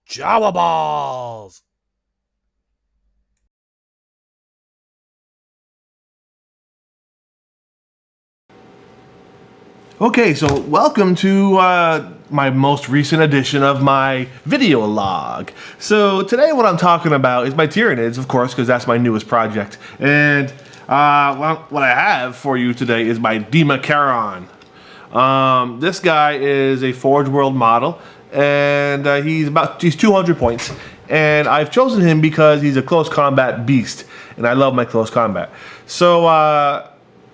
Jawaballs! Okay, so welcome to my most recent edition of my video log. So today what I'm talking about is my Tyranids, of course, because that's my newest project. And what I have for you today is my Dimachaeron. This guy is a Forge World model, and he's 200 points. And I've chosen him because he's a close combat beast, and I love my close combat. So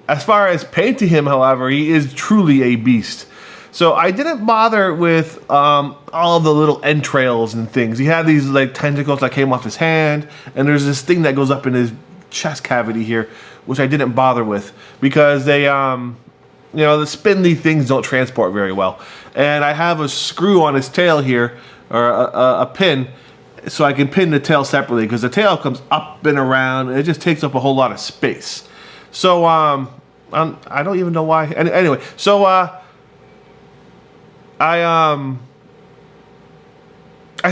as far as painting him, however, he is truly a beast. So I didn't bother with all the little entrails and things. He had these like tentacles that came off his hand, and there's this thing that goes up in his chest cavity here, which I didn't bother with because they, the spindly things don't transport very well. And I have a screw on his tail here, or a pin, so I can pin the tail separately because the tail comes up and around, and it just takes up a whole lot of space. So, I don't even know why. Anyway, so, I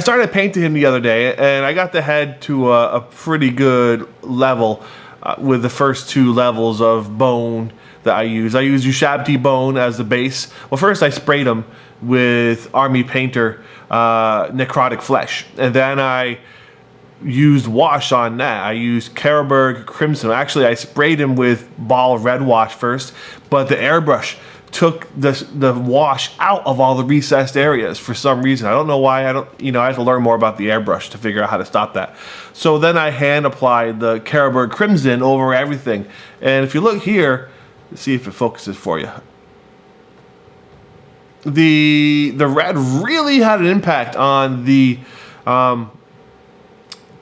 started painting him the other day, and I got the head to a pretty good level with the first two levels of bone that I use. I use Ushabti bone as the base. Well, first I sprayed him with Army Painter necrotic flesh, and then I used wash on that. I used Karaberg Crimson. Actually, I sprayed him with ball red wash first, but the airbrush took the wash out of all the recessed areas for some reason. I don't know why. I have to learn more about the airbrush to figure out how to stop that. So then I hand applied the Karaberg Crimson over everything. And if you look here, let's see if it focuses for you. The red really had an impact on the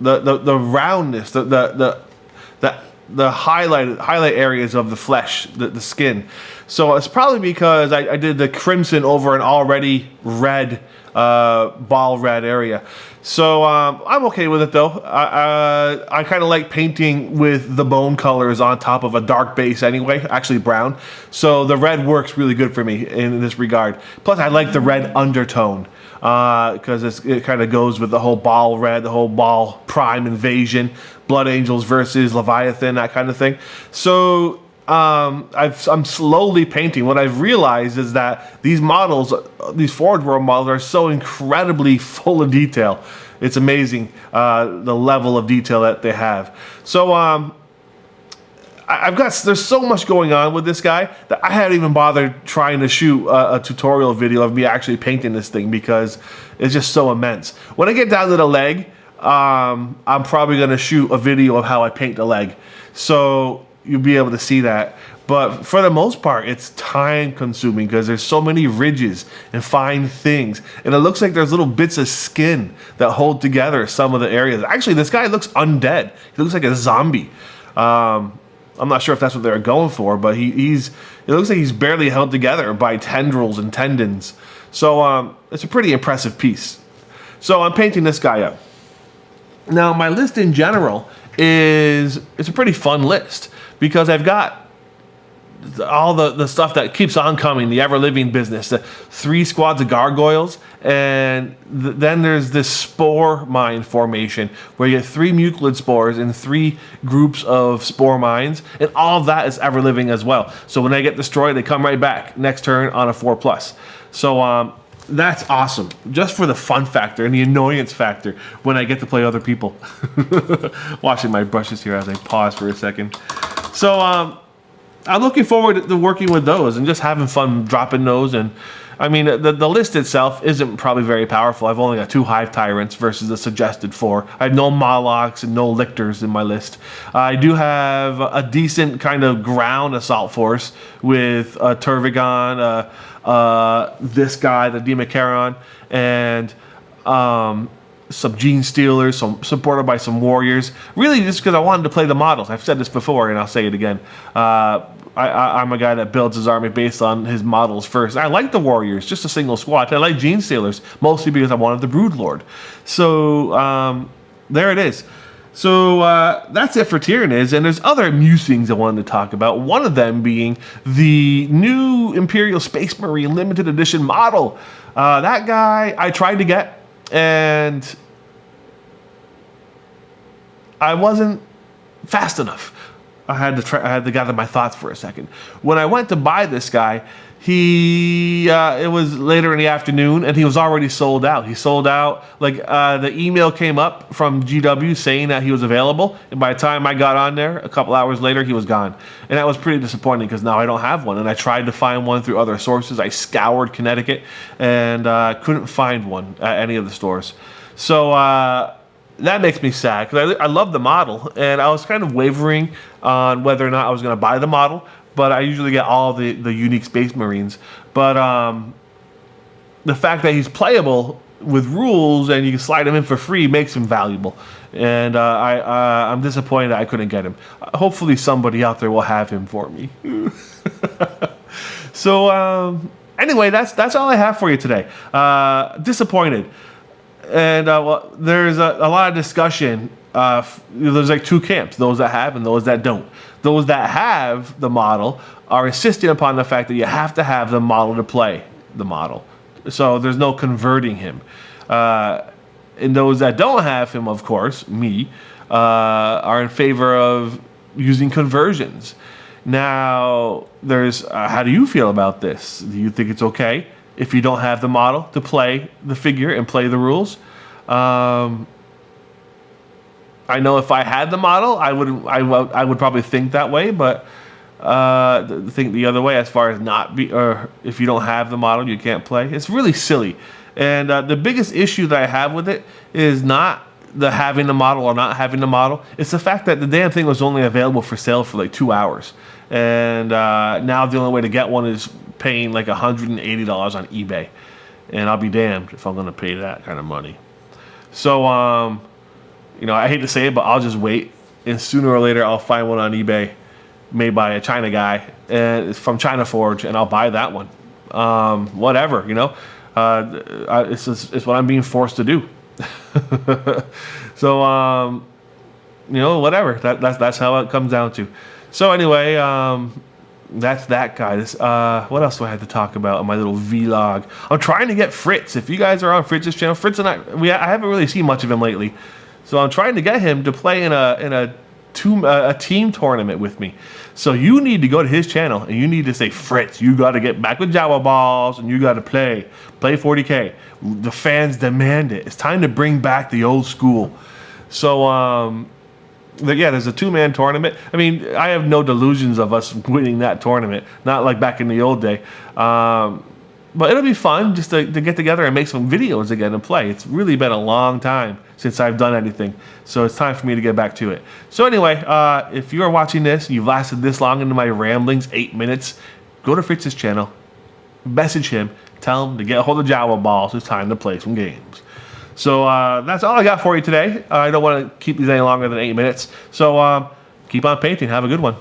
roundness, the highlight areas of the flesh, the skin. So it's probably because I did the crimson over an already red, ball red area. So I'm okay with it though. I kind of like painting with the bone colors on top of a dark base anyway, actually brown. So the red works really good for me in this regard. Plus I like the red undertone, because it kind of goes with the whole ball red, the whole ball prime invasion, Blood Angels versus Leviathan, that kind of thing. So I'm slowly painting. What I've realized is that these models, these Forge World models, are so incredibly full of detail. It's amazing the level of detail that they have. So there's so much going on with this guy that I hadn't even bothered trying to shoot a tutorial video of me actually painting this thing because it's just so immense. When I get down to the leg, I'm probably going to shoot a video of how I paint the leg. So you'll be able to see that. But for the most part, it's time consuming because there's so many ridges and fine things. And it looks like there's little bits of skin that hold together some of the areas. Actually, this guy looks undead. He looks like a zombie. I'm not sure if that's what they're going for, but it looks like he's barely held together by tendrils and tendons. So it's a pretty impressive piece. So I'm painting this guy up. Now my list in general it's a pretty fun list because I've got all the stuff that keeps on coming, the ever-living business, the 3 squads of gargoyles, and then there's this spore mine formation where you get 3 mucilid spores in 3 groups of spore mines, and all of that is ever-living as well. So when they get destroyed, they come right back next turn on a 4+. So that's awesome, just for the fun factor and the annoyance factor when I get to play other people. Washing my brushes here as I pause for a second. So I'm looking forward to working with those and just having fun dropping those. And I mean, the list itself isn't probably very powerful. I've only got 2 Hive Tyrants versus the suggested 4. I have no Molochs and no Lictors in my list. I do have a decent kind of ground assault force with Turvigon, this guy, the Dimachaeron, and some Gene Stealers, supported by some Warriors. Really just because I wanted to play the models. I've said this before and I'll say it again. I'm a guy that builds his army based on his models first. I like the Warriors, just a single squad. I like Gene Stealers, mostly because I wanted the Broodlord. So there it is. So that's it for Tyranids, and there's other musings I wanted to talk about. One of them being the new Imperial Space Marine limited edition model. That guy I tried to get. and I wasn't fast enough. I had to gather my thoughts for a second. When I went to buy this guy, it was later in the afternoon, and he was already sold out. He sold out. Like the email came up from GW saying that he was available, and by the time I got on there, a couple hours later, he was gone. And that was pretty disappointing because now I don't have one. And I tried to find one through other sources. I scoured Connecticut and couldn't find one at any of the stores. So that makes me sad because I love the model, and I was kind of wavering on whether or not I was going to buy the model. But I usually get all the unique Space Marines. But the fact that he's playable with rules and you can slide him in for free makes him valuable. And I'm disappointed that I couldn't get him. Hopefully somebody out there will have him for me. So anyway, that's all I have for you today. Disappointed. And well, there's a lot of discussion. There's like two camps, those that have and those that don't. Those that have the model are insisting upon the fact that you have to have the model to play the model. So there's no converting him. And those that don't have him, of course, me, are in favor of using conversions. Now, there's how do you feel about this? Do you think it's okay if you don't have the model to play the figure and play the rules? I know if I had the model, I would probably think that way, but think the other way as far as if you don't have the model, you can't play. It's really silly. And the biggest issue that I have with it is not the having the model or not having the model. It's the fact that the damn thing was only available for sale for like 2 hours. And now the only way to get one is paying like $180 on eBay. And I'll be damned if I'm going to pay that kind of money. So, you know, I hate to say it, but I'll just wait, and sooner or later I'll find one on eBay made by a China guy, and it's from China Forge, and I'll buy that one. Whatever, you know, it's what I'm being forced to do. So, you know, whatever. That's how it comes down to. So anyway, that's that, guys. What else do I have to talk about in my little vlog? I'm trying to get Fritz. If you guys are on Fritz's channel, Fritz and I haven't really seen much of him lately. So I'm trying to get him to play in a team tournament with me. So you need to go to his channel and you need to say, Fritz, you got to get back with Jawaballs and you got to play 40K. The fans demand it. It's time to bring back the old school. So yeah, there's a 2-man tournament. I mean, I have no delusions of us winning that tournament. Not like back in the old day. But it'll be fun just to get together and make some videos again and play. It's really been a long time since I've done anything. So it's time for me to get back to it. So anyway, if you're watching this, you've lasted this long into my ramblings, 8 minutes, go to Fritz's channel, message him, tell him to get a hold of Jawaballs. It's time to play some games. So that's all I got for you today. I don't want to keep these any longer than 8 minutes. So keep on painting. Have a good one.